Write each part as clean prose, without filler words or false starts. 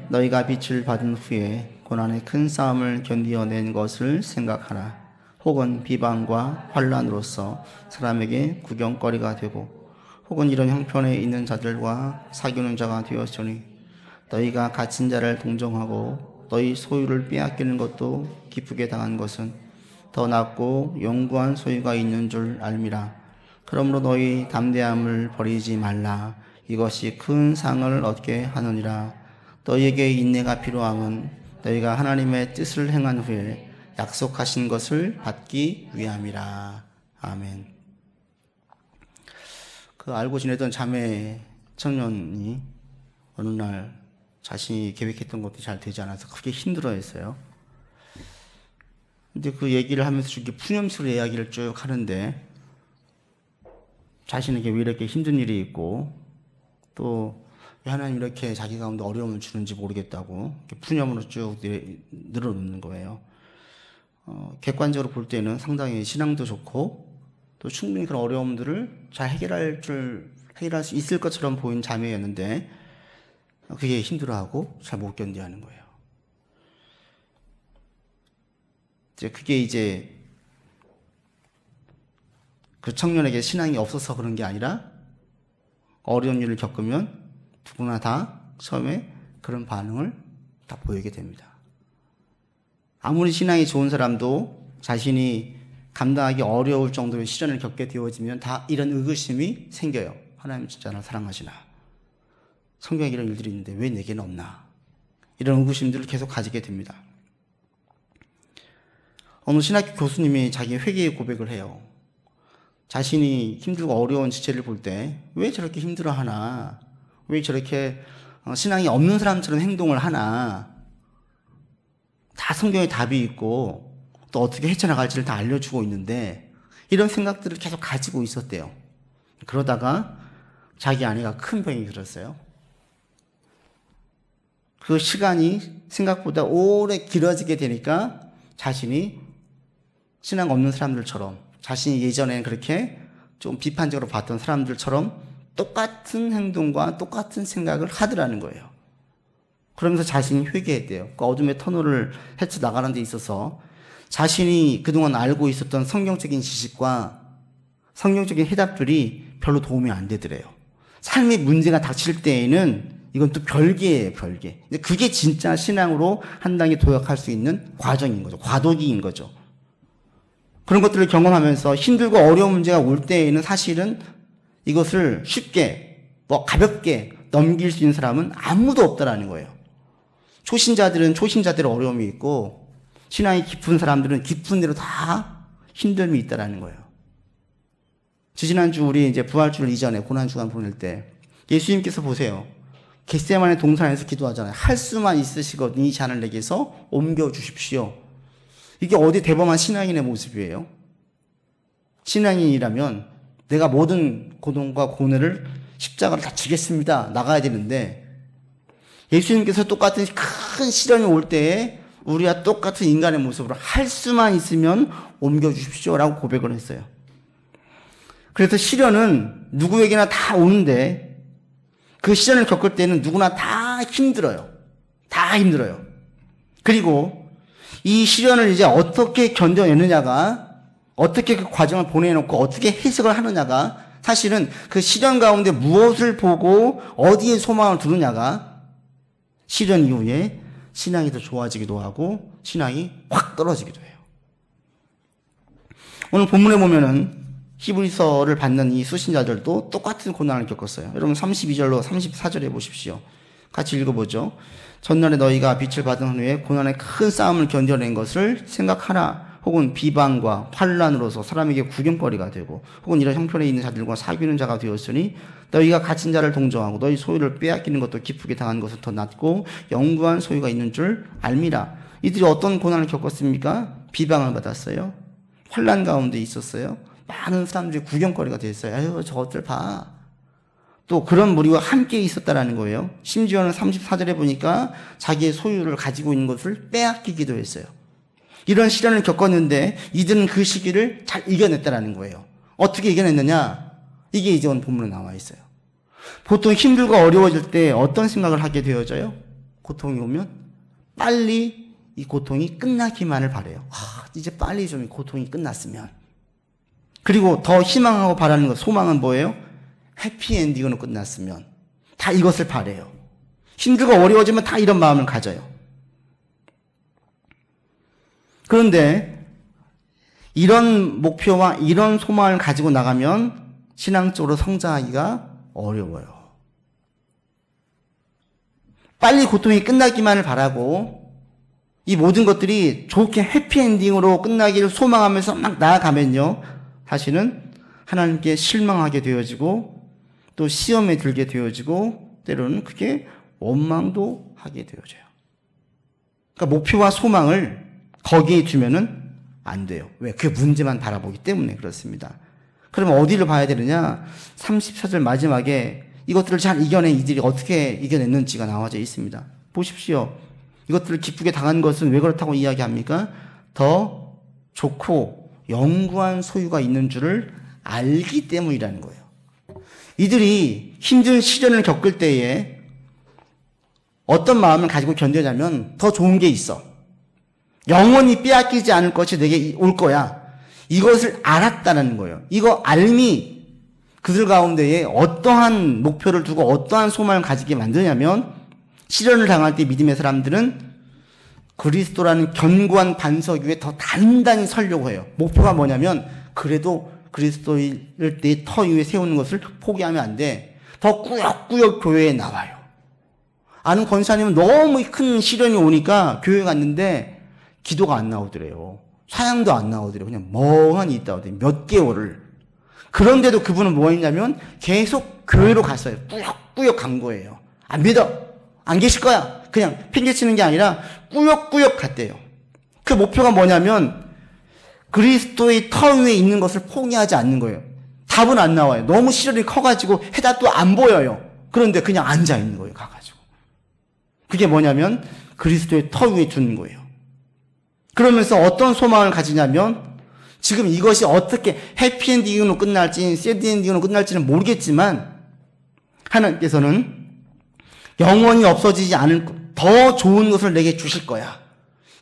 너희가 빛을 받은 후에 고난의 큰 싸움을 견디어낸 것을 생각하라. 혹은 비방과 환난으로서 사람에게 구경거리가 되고 혹은 이런 형편에 있는 자들과 사귀는 자가 되었으니 너희가 갇힌 자를 동정하고 너희 소유를 빼앗기는 것도 기쁘게 당한 것은 더 낫고 영구한 소유가 있는 줄 알미라. 그러므로 너희 담대함을 버리지 말라. 이것이 큰 상을 얻게 하느니라. 너희에게 인내가 필요함은 너희가 하나님의 뜻을 행한 후에 약속하신 것을 받기 위함이라. 아멘. 그 알고 지내던 자매 청년이 어느 날 자신이 계획했던 것도 잘 되지 않아서 크게 힘들어했어요. 근데 그 얘기를 하면서 이렇게 푸념스러운 이야기를 쭉 하는데 자신에게 왜 이렇게 힘든 일이 있고 또 왜 하나님 이렇게 자기 가운데 어려움을 주는지 모르겠다고 이렇게 푸념으로 쭉 늘어놓는 거예요. 객관적으로 볼 때는 상당히 신앙도 좋고 또 충분히 그런 어려움들을 잘 해결할 수 있을 것처럼 보인 자매였는데 그게 힘들어하고 잘 못 견뎌하는 거예요. 그게 이제 그 청년에게 신앙이 없어서 그런 게 아니라 어려운 일을 겪으면 누구나 다 처음에 그런 반응을 다 보이게 됩니다. 아무리 신앙이 좋은 사람도 자신이 감당하기 어려울 정도의 시련을 겪게 되어지면 다 이런 의구심이 생겨요. 하나님 진짜 나를 사랑하시나? 성경에 이런 일들이 있는데 왜 내게는 없나? 이런 의구심들을 계속 가지게 됩니다. 어느 신학교 교수님이 자기 회개의 고백을 해요. 자신이 힘들고 어려운 지체를 볼 때 왜 저렇게 힘들어하나? 왜 저렇게 신앙이 없는 사람처럼 행동을 하나? 다 성경에 답이 있고 또 어떻게 헤쳐나갈지를 다 알려주고 있는데 이런 생각들을 계속 가지고 있었대요. 그러다가 자기 아내가 큰 병이 들었어요. 그 시간이 생각보다 오래 길어지게 되니까 자신이 신앙 없는 사람들처럼 자신이 예전에는 그렇게 좀 비판적으로 봤던 사람들처럼 똑같은 행동과 똑같은 생각을 하더라는 거예요. 그러면서 자신이 회개했대요. 그 어둠의 터널을 헤쳐나가는 데 있어서 자신이 그동안 알고 있었던 성경적인 지식과 성경적인 해답들이 별로 도움이 안 되더래요. 삶의 문제가 닥칠 때에는 이건 또 별개예요, 별개. 근데 그게 진짜 신앙으로 한 단계 도약할 수 있는 과정인 거죠. 과도기인 거죠. 그런 것들을 경험하면서 힘들고 어려운 문제가 올 때에는 사실은 이것을 쉽게, 가볍게 넘길 수 있는 사람은 아무도 없다라는 거예요. 초신자들은 초신자대로 어려움이 있고, 신앙이 깊은 사람들은 깊은 대로 다 힘듦이 있다라는 거예요. 지지난주 우리 이제 부활주일 이전에 고난주간 보낼 때, 예수님께서 보세요. 겟세마네 동산에서 기도하잖아요. 할 수만 있으시거든 이 잔을 내게서 옮겨주십시오. 이게 어디 대범한 신앙인의 모습이에요? 신앙인이라면 내가 모든 고통과 고뇌를 십자가를 다 지겠습니다. 나가야 되는데 예수님께서 똑같은 큰 시련이 올 때에 우리와 똑같은 인간의 모습으로 할 수만 있으면 옮겨주십시오 라고 고백을 했어요. 그래서 시련은 누구에게나 다 오는데 그 시련을 겪을 때는 누구나 다 힘들어요. 다 힘들어요. 그리고 이 시련을 이제 어떻게 견뎌내느냐가 어떻게 그 과정을 보내놓고 어떻게 해석을 하느냐가 사실은 그 시련 가운데 무엇을 보고 어디에 소망을 두느냐가 시련 이후에 신앙이 더 좋아지기도 하고 신앙이 확 떨어지기도 해요. 오늘 본문에 보면은 히브리서를 받는 이 수신자들도 똑같은 고난을 겪었어요. 여러분 32절로 34절에 보십시오. 같이 읽어보죠. 전날에 너희가 빛을 받은 후에 고난의 큰 싸움을 견뎌낸 것을 생각하라. 혹은 비방과 환난으로서 사람에게 구경거리가 되고 혹은 이런 형편에 있는 자들과 사귀는 자가 되었으니 너희가 갇힌 자를 동정하고 너희 소유를 빼앗기는 것도 기쁘게 당한 것은 더 낫고 영구한 소유가 있는 줄 알미라. 이들이 어떤 고난을 겪었습니까? 비방을 받았어요. 환난 가운데 있었어요. 많은 사람들이 구경거리가 됐어요. 아유 저것들 봐. 또 그런 무리와 함께 있었다라는 거예요. 심지어는 34절에 보니까 자기의 소유를 가지고 있는 것을 빼앗기기도 했어요. 이런 시련을 겪었는데 이들은 그 시기를 잘 이겨냈다라는 거예요. 어떻게 이겨냈느냐? 이게 이제 오늘 본문에 나와 있어요. 보통 힘들고 어려워질 때 어떤 생각을 하게 되어져요? 고통이 오면 빨리 이 고통이 끝나기만을 바라요. 이제 빨리 좀 고통이 끝났으면. 그리고 더 희망하고 바라는 것, 소망은 뭐예요? 해피엔딩으로 끝났으면. 다 이것을 바라요. 힘들고 어려워지면 다 이런 마음을 가져요. 그런데 이런 목표와 이런 소망을 가지고 나가면 신앙적으로 성장하기가 어려워요. 빨리 고통이 끝나기만을 바라고 이 모든 것들이 좋게 해피엔딩으로 끝나기를 소망하면서 막 나아가면요, 다시는 하나님께 실망하게 되어지고 또 시험에 들게 되어지고 때로는 그게 원망도 하게 되어져요. 그러니까 목표와 소망을 거기에 두면은 안 돼요. 왜? 그 문제만 바라보기 때문에 그렇습니다. 그러면 어디를 봐야 되느냐? 34절 마지막에 이것들을 잘 이겨낸 이들이 어떻게 이겨냈는지가 나와져 있습니다. 보십시오. 이것들을 기쁘게 당한 것은 왜 그렇다고 이야기합니까? 더 좋고 영구한 소유가 있는 줄을 알기 때문이라는 거예요. 이들이 힘든 시련을 겪을 때에 어떤 마음을 가지고 견뎌냐면 더 좋은 게 있어. 영원히 빼앗기지 않을 것이 내게 올 거야. 이것을 알았다는 거예요. 이거 알미 그들 가운데에 어떠한 목표를 두고 어떠한 소망을 가지게 만드냐면 시련을 당할 때 믿음의 사람들은 그리스도라는 견고한 반석 위에 더 단단히 서려고 해요. 목표가 뭐냐면 그래도 그리스도를 내 터 위에 세우는 것을 포기하면 안 돼. 더 꾸역꾸역 교회에 나와요. 아는 권사님은 너무 큰 시련이 오니까 교회 갔는데 기도가 안 나오더래요. 사양도 안 나오더래요. 그냥 멍하니 있다 오더래요. 몇 개월을. 그런데도 그분은 뭐 했냐면 계속 교회로 갔어요. 꾸역꾸역 간 거예요. 안 믿어. 안 계실 거야. 그냥 핑계치는 게 아니라 꾸역꾸역 갔대요. 그 목표가 뭐냐면 그리스도의 터 위에 있는 것을 포기하지 않는 거예요. 답은 안 나와요. 너무 시련이 커가지고 해답도 안 보여요. 그런데 그냥 앉아 있는 거예요. 가가지고. 그게 뭐냐면 그리스도의 터 위에 두는 거예요. 그러면서 어떤 소망을 가지냐면 지금 이것이 어떻게 해피엔딩으로 끝날지 새드엔딩으로 끝날지는 모르겠지만 하나님께서는 영원히 없어지지 않을 더 좋은 것을 내게 주실 거야.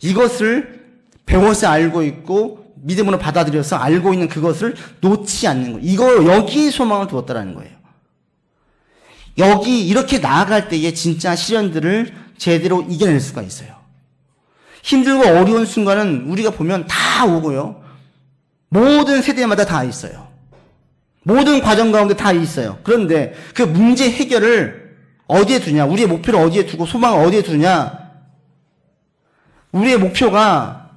이것을 배워서 알고 있고 믿음으로 받아들여서 알고 있는 그것을 놓지 않는 거예요. 여기에 소망을 두었다라는 거예요. 여기 이렇게 나아갈 때에 진짜 시련들을 제대로 이겨낼 수가 있어요. 힘들고 어려운 순간은 우리가 보면 다 오고요. 모든 세대마다 다 있어요. 모든 과정 가운데 다 있어요. 그런데 그 문제 해결을 어디에 두냐? 우리의 목표를 어디에 두고 소망을 어디에 두냐? 우리의 목표가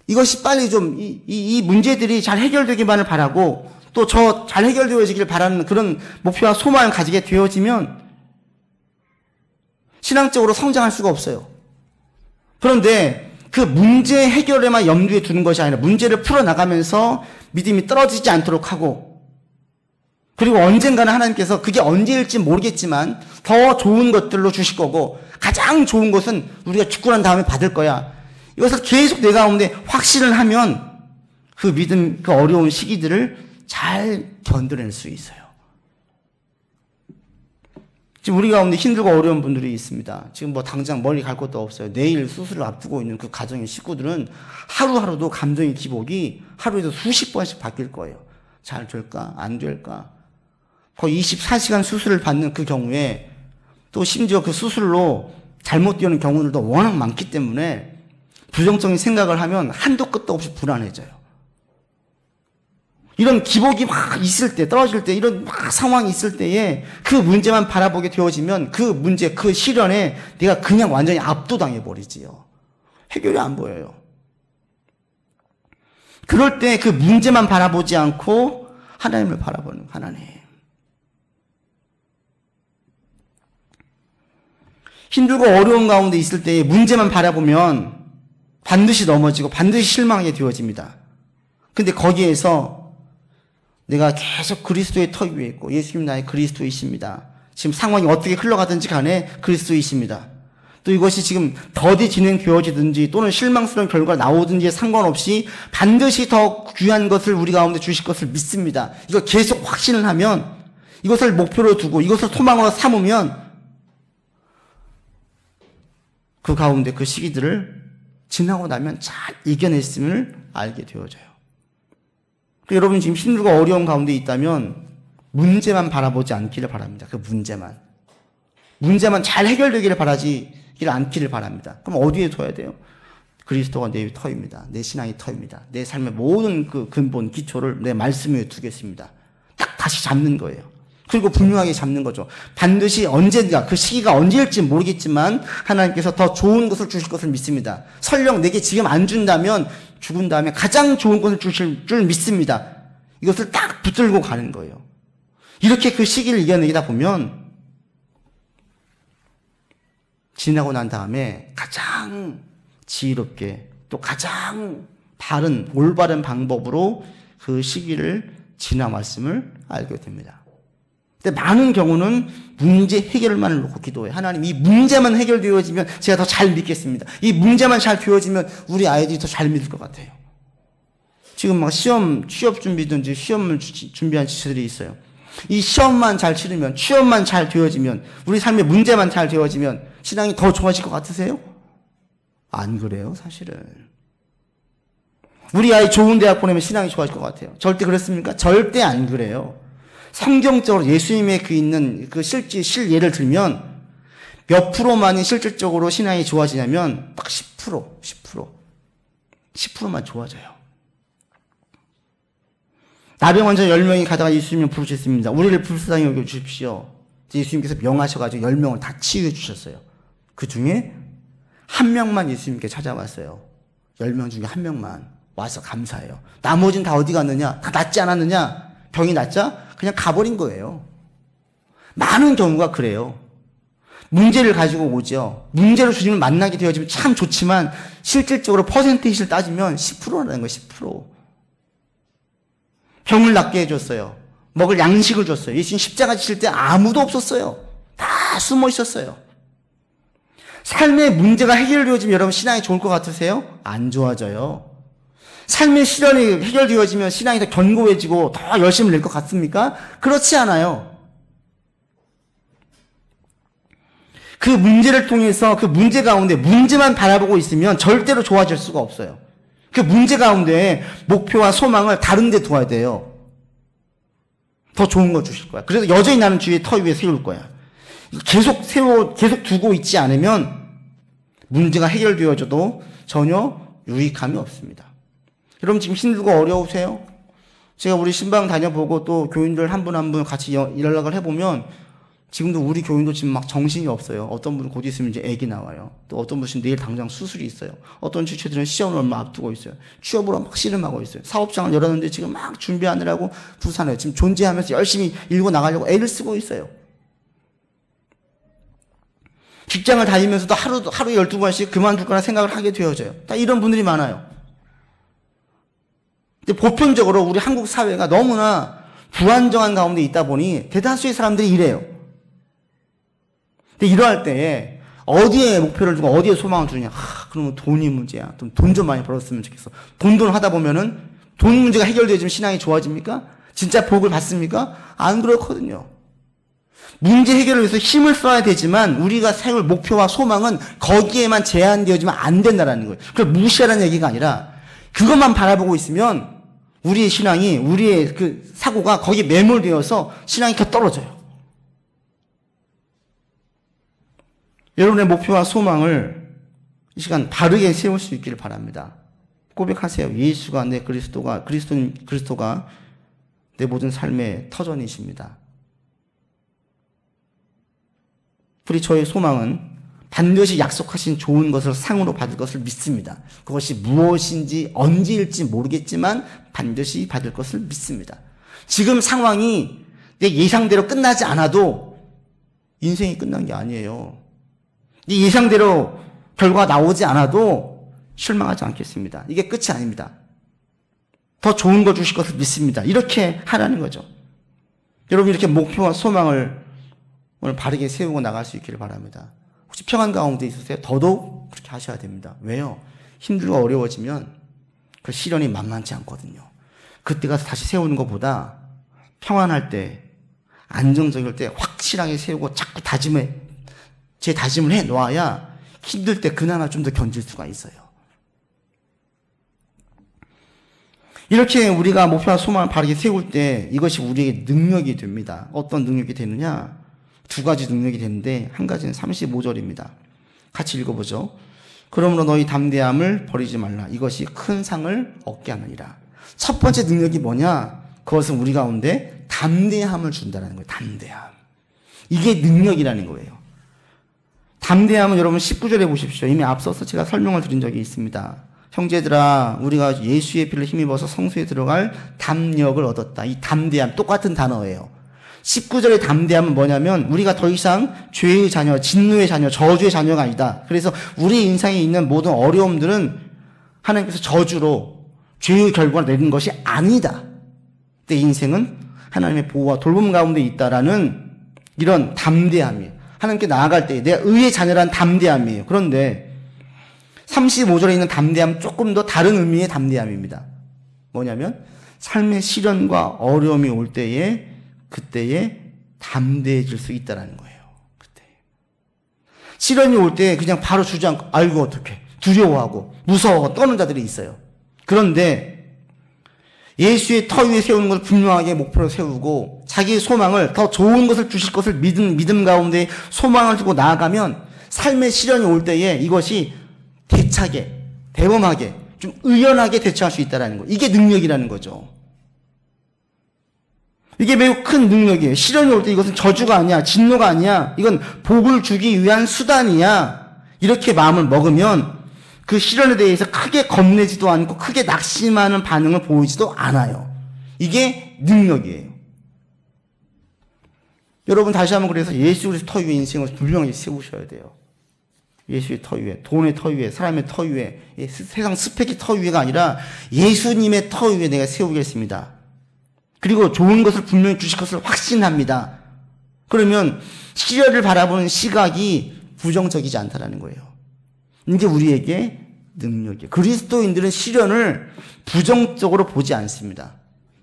이것이 빨리 좀 이 문제들이 잘 해결되기만을 바라고 또 저 잘 해결되어지길 바라는 그런 목표와 소망을 가지게 되어지면 신앙적으로 성장할 수가 없어요. 그런데 그 문제 해결에만 염두에 두는 것이 아니라 문제를 풀어나가면서 믿음이 떨어지지 않도록 하고 그리고 언젠가는 하나님께서 그게 언제일지 모르겠지만 더 좋은 것들로 주실 거고 가장 좋은 것은 우리가 죽고 난 다음에 받을 거야. 이것을 계속 내 가운데 확신을 하면 그 믿음, 그 어려운 시기들을 잘 견뎌낼 수 있어요. 지금 우리 가운데 힘들고 어려운 분들이 있습니다. 지금 뭐 당장 멀리 갈 것도 없어요. 내일 수술을 앞두고 있는 그 가정의 식구들은 하루하루도 감정의 기복이 하루에도 수십 번씩 바뀔 거예요. 잘 될까? 안 될까? 거의 24시간 수술을 받는 그 경우에 또 심지어 그 수술로 잘못 되는 경우들도 워낙 많기 때문에 부정적인 생각을 하면 한도 끝도 없이 불안해져요. 이런 기복이 막 있을 때, 떨어질 때, 이런 막 상황이 있을 때에 그 문제만 바라보게 되어지면 그 문제, 그 시련에 내가 그냥 완전히 압도당해 버리지요. 해결이 안 보여요. 그럴 때 그 문제만 바라보지 않고 하나님을 바라보는 하나님. 힘들고 어려운 가운데 있을 때 문제만 바라보면 반드시 넘어지고 반드시 실망하게 되어집니다. 근데 거기에서 내가 계속 그리스도의 터 위에 있고 예수님 나의 그리스도이십니다. 지금 상황이 어떻게 흘러가든지 간에 그리스도이십니다. 또 이것이 지금 더디 진행되어지든지 또는 실망스러운 결과가 나오든지에 상관없이 반드시 더 귀한 것을 우리 가운데 주실 것을 믿습니다. 이거 계속 확신을 하면 이것을 목표로 두고 이것을 소망으로 삼으면 그 가운데 그 시기들을 지나고 나면 잘 이겨냈음을 알게 되어져요. 여러분 지금 힘들고 어려운 가운데 있다면 문제만 바라보지 않기를 바랍니다. 그 문제만 잘 해결되기를 바라지 않기를 바랍니다. 그럼 어디에 둬야 돼요? 그리스도가 내 터입니다. 내 신앙의 터입니다. 내 삶의 모든 그 근본 기초를 내 말씀에 두겠습니다. 딱 다시 잡는 거예요. 그리고 분명하게 잡는 거죠. 반드시 언젠가, 그 시기가 언제일지 모르겠지만 하나님께서 더 좋은 것을 주실 것을 믿습니다. 설령 내게 지금 안 준다면 죽은 다음에 가장 좋은 것을 주실 줄 믿습니다. 이것을 딱 붙들고 가는 거예요. 이렇게 그 시기를 이겨내다 보면 지나고 난 다음에 가장 지혜롭게 또 가장 바른 올바른 방법으로 그 시기를 지나왔음을 알게 됩니다. 근데 많은 경우는 문제 해결만을 놓고 기도해요. 하나님, 이 문제만 해결되어지면 제가 더 잘 믿겠습니다. 이 문제만 잘 되어지면 우리 아이들이 더 잘 믿을 것 같아요. 지금 막 취업 준비든지 시험을 준비한 지체들이 있어요. 이 시험만 잘 치르면, 취업만 잘 되어지면, 우리 삶의 문제만 잘 되어지면 신앙이 더 좋아질 것 같으세요? 안 그래요, 사실은. 우리 아이 좋은 대학 보내면 신앙이 좋아질 것 같아요. 절대 그렇습니까? 절대 안 그래요. 성경적으로 예수님의 그 있는 그 실예를 들면 몇 프로만이 실질적으로 신앙이 좋아지냐면 딱 10%만 좋아져요. 나병 환자 10명이 가다가 예수님을 부르셨습니다. 우리를 불쌍히 여겨주십시오. 예수님께서 명하셔가지고 10명을 다 치유해 주셨어요. 그 중에 한 명만 예수님께 찾아왔어요. 10명 중에 한 명만 와서 감사해요. 나머지는 다 어디 갔느냐? 다 낫지 않았느냐? 병이 낫자? 그냥 가버린 거예요. 많은 경우가 그래요. 문제를 가지고 오죠. 문제로 주님을 만나게 되어지면 참 좋지만 실질적으로 퍼센테이지를 따지면 10%라는 거예요. 10%. 병을 낫게 해줬어요. 먹을 양식을 줬어요. 예수님 십자가 지실 때 아무도 없었어요. 다 숨어 있었어요. 삶의 문제가 해결되어지면 여러분 신앙이 좋을 것 같으세요? 안 좋아져요. 삶의 시련이 해결되어지면 신앙이 더 견고해지고 더 열심을 낼 것 같습니까? 그렇지 않아요. 그 문제를 통해서 그 문제 가운데 문제만 바라보고 있으면 절대로 좋아질 수가 없어요. 그 문제 가운데 목표와 소망을 다른 데 두어야 돼요. 더 좋은 거 주실 거야. 그래서 여전히 나는 주의 터 위에 세울 거야. 계속 두고 있지 않으면 문제가 해결되어져도 전혀 유익함이 없습니다. 여러분 지금 힘들고 어려우세요? 제가 우리 신방 다녀보고 또 교인들 한 분 한 분 같이 연락을 해보면 지금도 우리 교인도 지금 막 정신이 없어요. 어떤 분은 곧 있으면 이제 애기 나와요. 또 어떤 분은 내일 당장 수술이 있어요. 어떤 주체들은 시험을 얼마 앞두고 있어요. 취업으로 막 씨름하고 있어요. 사업장을 열었는데 지금 막 준비하느라고 부산에 지금 존재하면서 열심히 일고 나가려고 애를 쓰고 있어요. 직장을 다니면서도 하루에 12시간씩 그만둘 거라 생각을 하게 되어져요. 다 이런 분들이 많아요. 근데 보편적으로 우리 한국 사회가 너무나 불안정한 가운데 있다 보니 대다수의 사람들이 이래요. 근데 이러할 때에 어디에 목표를 두고 어디에 소망을 두냐? 그러면 돈이 문제야. 돈 좀 많이 벌었으면 좋겠어. 돈 하다 보면은 돈 문제가 해결되어지면 신앙이 좋아집니까? 진짜 복을 받습니까? 안 그렇거든요. 문제 해결을 위해서 힘을 써야 되지만 우리가 세울 목표와 소망은 거기에만 제한되어지면 안 된다는 거예요. 그걸 무시하라는 얘기가 아니라 그것만 바라보고 있으면 우리의 신앙이, 우리의 그 사고가 거기에 매몰되어서 신앙이 더 떨어져요. 여러분의 목표와 소망을 이 시간 바르게 세울 수 있기를 바랍니다. 고백하세요. 예수가 내 그리스도가 내 모든 삶의 터전이십니다. 우리 저의 소망은 반드시 약속하신 좋은 것을 상으로 받을 것을 믿습니다. 그것이 무엇인지 언제일지 모르겠지만 반드시 받을 것을 믿습니다. 지금 상황이 내 예상대로 끝나지 않아도 인생이 끝난 게 아니에요. 네 예상대로 결과가 나오지 않아도 실망하지 않겠습니다. 이게 끝이 아닙니다. 더 좋은 거 주실 것을 믿습니다. 이렇게 하라는 거죠. 여러분 이렇게 목표와 소망을 오늘 바르게 세우고 나갈 수 있기를 바랍니다. 혹시 평안 가운데 있으세요? 더더욱 그렇게 하셔야 됩니다. 왜요? 힘들고 어려워지면 그 시련이 만만치 않거든요. 그때 가서 다시 세우는 것보다 평안할 때, 안정적일 때 확실하게 세우고 자꾸 제 다짐을 해 놓아야 힘들 때 그나마 좀 더 견딜 수가 있어요. 이렇게 우리가 목표와 소망을 바르게 세울 때 이것이 우리에게 능력이 됩니다. 어떤 능력이 되느냐? 두 가지 능력이 되는데 한 가지는 35절입니다. 같이 읽어보죠. 그러므로 너희 담대함을 버리지 말라. 이것이 큰 상을 얻게 하느니라. 첫 번째 능력이 뭐냐? 그것은 우리 가운데 담대함을 준다는 거예요. 담대함. 이게 능력이라는 거예요. 담대함은 여러분 19절에 보십시오. 이미 앞서서 제가 설명을 드린 적이 있습니다. 형제들아, 우리가 예수의 피를 힘입어서 성소에 들어갈 담력을 얻었다. 이 담대함, 똑같은 단어예요. 19절의 담대함은 뭐냐면 우리가 더 이상 죄의 자녀, 진노의 자녀, 저주의 자녀가 아니다. 그래서 우리 인생에 있는 모든 어려움들은 하나님께서 저주로 죄의 결과를 내린 것이 아니다. 내 인생은 하나님의 보호와 돌봄 가운데 있다라는 이런 담대함이에요. 하나님께 나아갈 때 내가 의의 자녀라는 담대함이에요. 그런데 35절에 있는 담대함은 조금 더 다른 의미의 담대함입니다. 뭐냐면 삶의 시련과 어려움이 올 때에 그때에 담대해질 수 있다는 거예요. 그때 시련이 올 때 그냥 바로 주저앉고 아이고 어떡해 두려워하고 무서워하고 떠는 자들이 있어요. 그런데 예수의 터 위에 세우는 것을 분명하게 목표로 세우고 자기의 소망을 더 좋은 것을 주실 것을 믿음 가운데 소망을 두고 나아가면 삶의 시련이 올 때에 이것이 대차게, 대범하게, 좀 의연하게 대처할 수 있다는 거. 이게 능력이라는 거죠. 이게 매우 큰 능력이에요. 시련이 올 때 이것은 저주가 아니야, 진노가 아니야. 이건 복을 주기 위한 수단이야. 이렇게 마음을 먹으면 그 시련에 대해서 크게 겁내지도 않고 크게 낙심하는 반응을 보이지도 않아요. 이게 능력이에요. 여러분 다시 한번 그래서 예수 그리스도 터 위에 인생을 분명히 세우셔야 돼요. 예수의 터 위에, 돈의 터 위에, 사람의 터 위에, 세상 스펙의 터 위에가 아니라 예수님의 터 위에 내가 세우겠습니다. 그리고 좋은 것을 분명히 주실 것을 확신합니다. 그러면 시련을 바라보는 시각이 부정적이지 않다라는 거예요. 이게 우리에게 능력이에요. 그리스도인들은 시련을 부정적으로 보지 않습니다.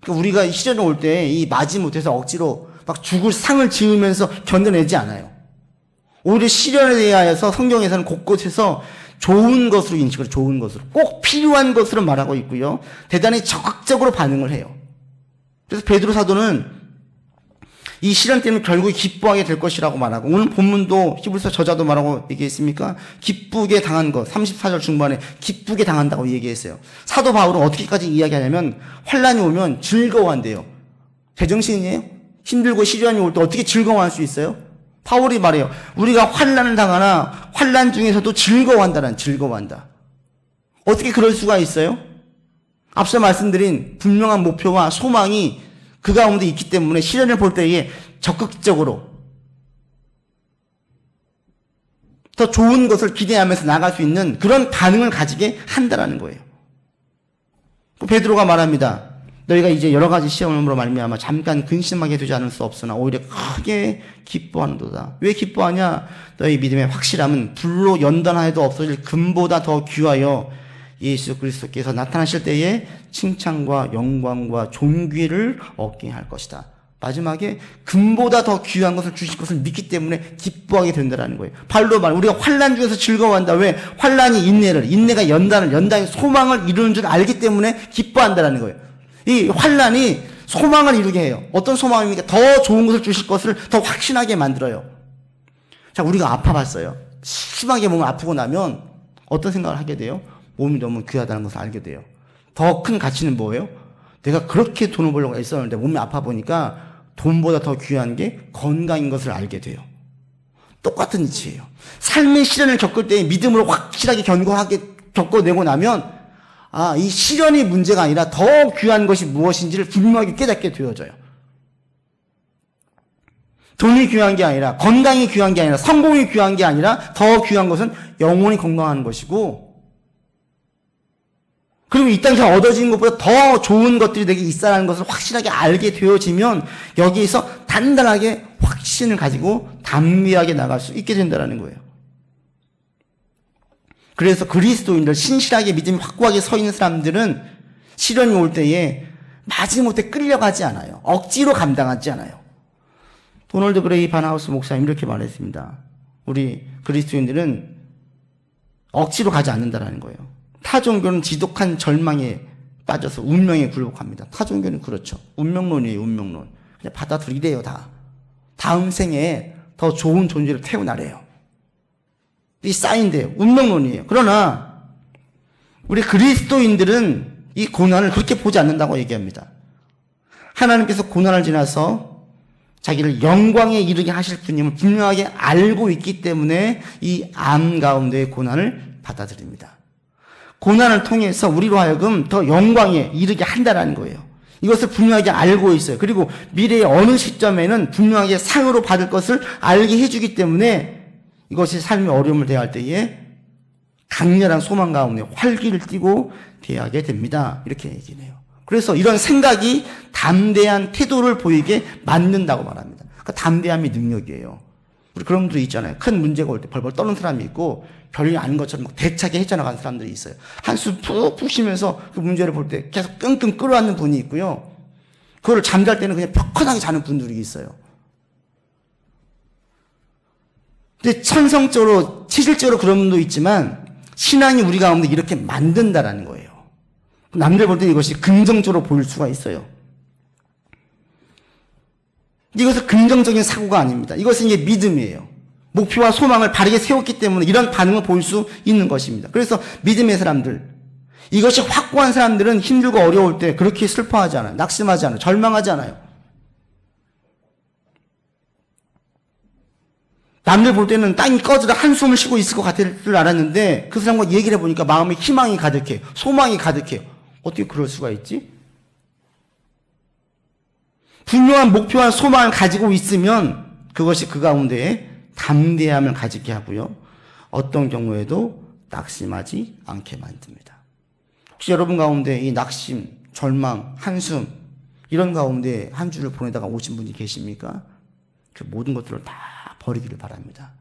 그러니까 우리가 시련이 올 때 이 마지못해서 억지로 막 죽을 상을 지으면서 견뎌내지 않아요. 오히려 시련에 대하여서 성경에서는 곳곳에서 좋은 것으로 인식을 좋은 것으로 꼭 필요한 것으로 말하고 있고요. 대단히 적극적으로 반응을 해요. 그래서 베드로 사도는 이 시련 때문에 결국 기뻐하게 될 것이라고 말하고 오늘 본문도 히브리서 저자도 말하고 얘기했습니까? 기쁘게 당한 것 34절 중반에 기쁘게 당한다고 얘기했어요. 사도 바울은 어떻게까지 이야기하냐면 환난이 오면 즐거워한대요. 제정신이에요? 힘들고 시련이 올 때 어떻게 즐거워할 수 있어요? 바울이 말해요. 우리가 환난을 당하나 환난 중에서도 즐거워한다. 어떻게 그럴 수가 있어요? 앞서 말씀드린 분명한 목표와 소망이 그 가운데 있기 때문에 시련을 볼 때에 적극적으로 더 좋은 것을 기대하면서 나갈 수 있는 그런 반응을 가지게 한다라는 거예요. 베드로가 말합니다. 너희가 이제 여러 가지 시험으로 말미암아 잠깐 근심하게 되지 않을 수 없으나 오히려 크게 기뻐하는도다. 왜 기뻐하냐? 너희 믿음의 확실함은 불로 연단하여도 없어질 금보다 더 귀하여 예수 그리스도께서 나타나실 때에 칭찬과 영광과 존귀를 얻게 할 것이다. 마지막에 금보다 더 귀한 것을 주실 것을 믿기 때문에 기뻐하게 된다는 거예요. 바울도 말 우리가 환난 중에서 즐거워한다. 왜? 환난이 인내가 연단이 소망을 이루는 줄 알기 때문에 기뻐한다는 거예요. 이 환난이 소망을 이루게 해요. 어떤 소망입니까? 더 좋은 것을 주실 것을 더 확신하게 만들어요. 자, 우리가 아파봤어요. 심하게 몸을 아프고 나면 어떤 생각을 하게 돼요? 몸이 너무 귀하다는 것을 알게 돼요. 더 큰 가치는 뭐예요? 내가 그렇게 돈을 벌려고 애썼는데 몸이 아파 보니까 돈보다 더 귀한 게 건강인 것을 알게 돼요. 똑같은 이치예요. 삶의 시련을 겪을 때 믿음으로 확실하게 겪어내고 나면 이 시련이 문제가 아니라 더 귀한 것이 무엇인지를 분명하게 깨닫게 되어져요. 돈이 귀한 게 아니라, 건강이 귀한 게 아니라, 성공이 귀한 게 아니라 더 귀한 것은 영혼이 건강한 것이고, 그리고 이 땅에서 얻어지는 것보다 더 좋은 것들이 내게 있다는 것을 확실하게 알게 되어지면 여기에서 단단하게 확신을 가지고 담대하게 나갈 수 있게 된다는 거예요. 그래서 그리스도인들, 신실하게 믿음이 확고하게 서 있는 사람들은 시련이 올 때에 마지못해 끌려가지 않아요. 억지로 감당하지 않아요. 도널드 그레이 바나우스 목사님 이렇게 말했습니다. 우리 그리스도인들은 억지로 가지 않는다라는 거예요. 타 종교는 지독한 절망에 빠져서 운명에 굴복합니다. 타 종교는 그렇죠. 운명론이에요. 운명론. 그냥 받아들이래요. 다. 다음 생에 더 좋은 존재를 태어나래요. 이 사인돼요. 운명론이에요. 그러나 우리 그리스도인들은 이 고난을 그렇게 보지 않는다고 얘기합니다. 하나님께서 고난을 지나서 자기를 영광에 이르게 하실 분임을 분명하게 알고 있기 때문에 이 암 가운데의 고난을 받아들입니다. 고난을 통해서 우리로 하여금 더 영광에 이르게 한다는 거예요. 이것을 분명하게 알고 있어요. 그리고 미래의 어느 시점에는 분명하게 상으로 받을 것을 알게 해주기 때문에 이것이 삶의 어려움을 대할 때에 강렬한 소망 가운데 활기를 띠고 대하게 됩니다. 이렇게 얘기해요. 그래서 이런 생각이 담대한 태도를 보이게 만든다고 말합니다. 그러니까 담대함이 능력이에요. 우리 그런 분들 있잖아요. 큰 문제가 올 때 벌벌 떠는 사람이 있고 별일 아닌 것처럼 막 대차게 헤쳐나가는 사람들이 있어요. 한숨 푹푹 쉬면서 그 문제를 볼 때 계속 끙끙 끌어안는 분이 있고요. 그거를 잠잘 때는 그냥 펴커나게 자는 분들이 있어요. 근데 천성적으로, 체질적으로 그런 분도 있지만 신앙이 우리 가운데 이렇게 만든다라는 거예요. 남들 볼 때 이것이 긍정적으로 보일 수가 있어요. 이것은 긍정적인 사고가 아닙니다. 이것은 이게 믿음이에요. 목표와 소망을 바르게 세웠기 때문에 이런 반응을 보일 수 있는 것입니다. 그래서 믿음의 사람들, 이것이 확고한 사람들은 힘들고 어려울 때 그렇게 슬퍼하지 않아요. 낙심하지 않아요. 절망하지 않아요. 남들 볼 때는 땅이 꺼지다 한숨을 쉬고 있을 것 같을 줄 알았는데 그 사람과 얘기를 해보니까 마음에 희망이 가득해요. 소망이 가득해요. 어떻게 그럴 수가 있지? 분명한 목표와 소망을 가지고 있으면 그것이 그 가운데에 담대함을 가지게 하고요. 어떤 경우에도 낙심하지 않게 만듭니다. 혹시 여러분 가운데 이 낙심, 절망, 한숨 이런 가운데 한 주를 보내다가 오신 분이 계십니까? 그 모든 것들을 다 버리기를 바랍니다.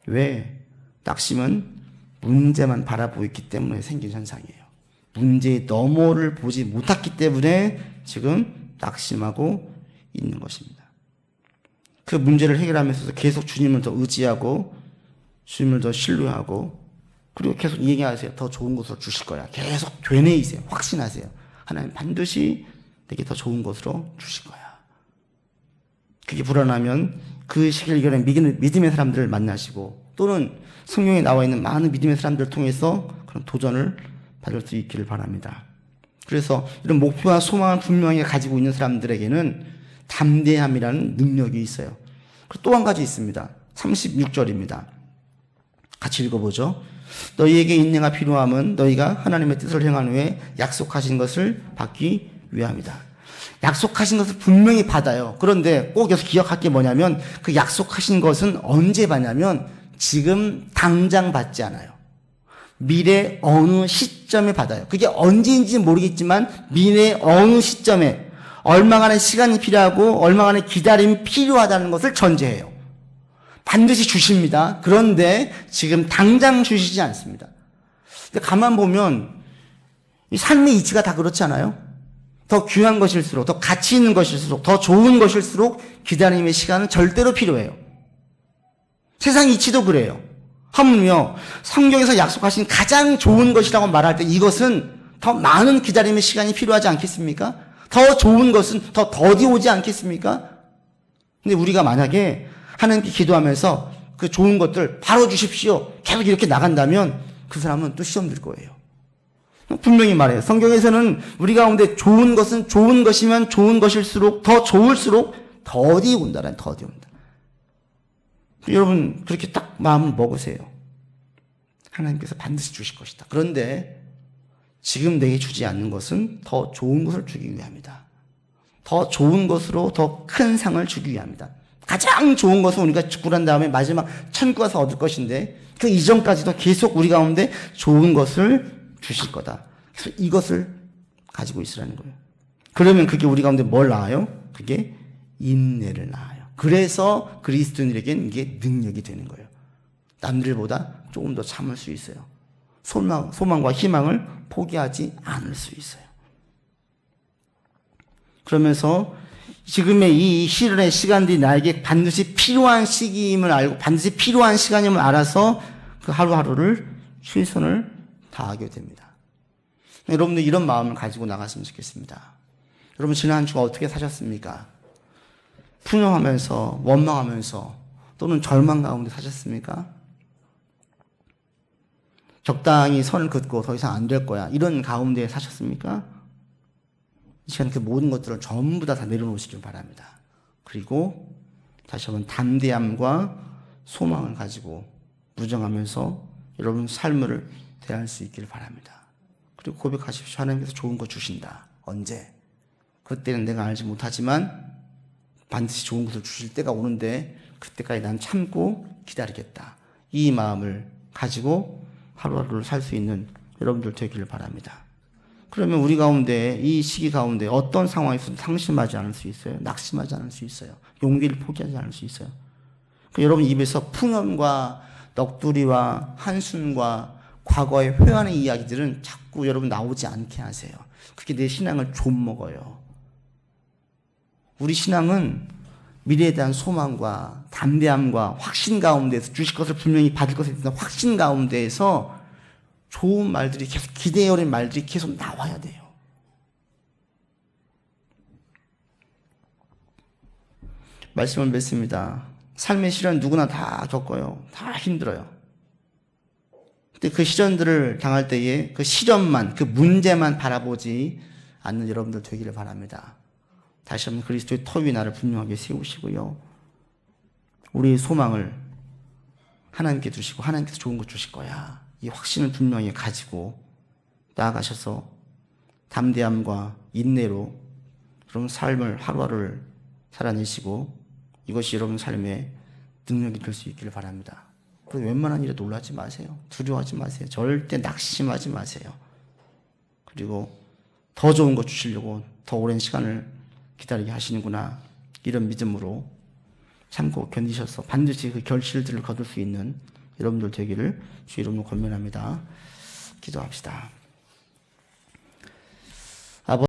왜? 낙심은 문제만 바라보기 때문에 생긴 현상이에요. 문제의 너머를 보지 못했기 때문에 지금 낙심하고 있는 것입니다. 그 문제를 해결하면서 계속 주님을 더 의지하고 주님을 더 신뢰하고 그리고 계속 얘기하세요. 더 좋은 것으로 주실 거야. 계속 되뇌이세요. 확신하세요. 하나님 반드시 내게 더 좋은 것으로 주실 거야. 그게 불안하면 그 시기를 이겨낸 믿음의 사람들을 만나시고 또는 성경에 나와 있는 많은 믿음의 사람들을 통해서 그런 도전을 받을 수 있기를 바랍니다. 그래서 이런 목표와 소망을 분명히 가지고 있는 사람들에게는 담대함이라는 능력이 있어요. 그리고 또 한 가지 있습니다. 36절입니다. 같이 읽어보죠. 너희에게 인내가 필요함은 너희가 하나님의 뜻을 행한 후에 약속하신 것을 받기 위함이다. 약속하신 것을 분명히 받아요. 그런데 꼭 여기서 기억할 게 뭐냐면 그 약속하신 것은 언제 받냐면 지금 당장 받지 않아요. 미래 어느 시점에 받아요. 그게 언제인지 모르겠지만 미래 어느 시점에 얼마간의 시간이 필요하고 얼마간의 기다림이 필요하다는 것을 전제해요. 반드시 주십니다. 그런데 지금 당장 주시지 않습니다. 근데 가만 보면 이 삶의 이치가 다 그렇지 않아요? 더 귀한 것일수록, 더 가치 있는 것일수록, 더 좋은 것일수록 기다림의 시간은 절대로 필요해요. 세상 이치도 그래요. 하물며 성경에서 약속하신 가장 좋은 것이라고 말할 때 이것은 더 많은 기다림의 시간이 필요하지 않겠습니까? 더 좋은 것은 더 더디 오지 않겠습니까? 근데 우리가 만약에 하나님께 기도하면서 그 좋은 것들 바로 주십시오. 계속 이렇게 나간다면 그 사람은 또 시험 들 거예요. 분명히 말해요. 성경에서는 우리 가운데 좋은 것은 좋은 것이면 좋은 것일수록 더 좋을수록 더디 온다라는 더디 온다. 여러분 그렇게 딱 마음을 먹으세요. 하나님께서 반드시 주실 것이다. 그런데 지금 내게 주지 않는 것은 더 좋은 것을 주기 위함이다. 더 좋은 것으로 더 큰 상을 주기 위함이다. 가장 좋은 것은 우리가 죽고 난 다음에 마지막 천국 가서 얻을 것인데 그 이전까지도 계속 우리 가운데 좋은 것을 주실 거다. 그래서 이것을 가지고 있으라는 거예요. 그러면 그게 우리 가운데 뭘 낳아요? 그게 인내를 낳아요. 그래서 그리스도인에게는 이게 능력이 되는 거예요. 남들보다 조금 더 참을 수 있어요. 소망과 희망을 포기하지 않을 수 있어요. 그러면서 지금의 이 시련의 시간들이 나에게 반드시 필요한 시기임을 알고 반드시 필요한 시간임을 알아서 그 하루하루를 최선을 다하게 됩니다. 여러분들 이런 마음을 가지고 나갔으면 좋겠습니다. 여러분 지난 한 주가 어떻게 사셨습니까? 풍요하면서 원망하면서 또는 절망 가운데 사셨습니까? 적당히 선을 긋고 더 이상 안 될 거야 이런 가운데 사셨습니까? 이 시간 그 모든 것들을 전부 다 내려놓으시길 바랍니다. 그리고 다시 한번 담대함과 소망을 가지고 무정하면서 여러분 삶을 대할 수 있기를 바랍니다. 그리고 고백하십시오. 하나님께서 좋은 거 주신다. 언제? 그때는 내가 알지 못하지만 반드시 좋은 것을 주실 때가 오는데 그때까지 난 참고 기다리겠다. 이 마음을 가지고 하루하루를 살 수 있는 여러분들 되기를 바랍니다. 그러면 우리 가운데 이 시기 가운데 어떤 상황에서도 상심하지 않을 수 있어요. 낙심하지 않을 수 있어요. 용기를 포기하지 않을 수 있어요. 여러분 입에서 풍염과 넋두리와 한숨과 과거의 회한의 이야기들은 자꾸 여러분 나오지 않게 하세요. 그게 내 신앙을 좀먹어요. 우리 신앙은 미래에 대한 소망과 담대함과 확신 가운데에서 주실 것을 분명히 받을 것에 대한 확신 가운데에서 좋은 말들이 계속 기대에 어린 말들이 계속 나와야 돼요. 말씀을 맺습니다. 삶의 시련 누구나 다 겪어요. 다 힘들어요. 근데 그 시련들을 당할 때에 그 시련만, 그 문제만 바라보지 않는 여러분들 되기를 바랍니다. 다시 한번 그리스도의 터 위에 나를 분명하게 세우시고요. 우리의 소망을 하나님께 두시고 하나님께서 좋은 것 주실 거야. 이 확신을 분명히 가지고 나아가셔서 담대함과 인내로 여러분 삶을 하루하루를 살아내시고 이것이 여러분 삶의 능력이 될 수 있기를 바랍니다. 그리고 웬만한 일에 놀라지 마세요. 두려워하지 마세요. 절대 낙심하지 마세요. 그리고 더 좋은 것 주시려고 더 오랜 시간을 기다리게 하시는구나. 이런 믿음으로 참고 견디셔서 반드시 그 결실들을 거둘 수 있는 여러분들 되기를 주 이름으로 권면합니다. 기도합시다.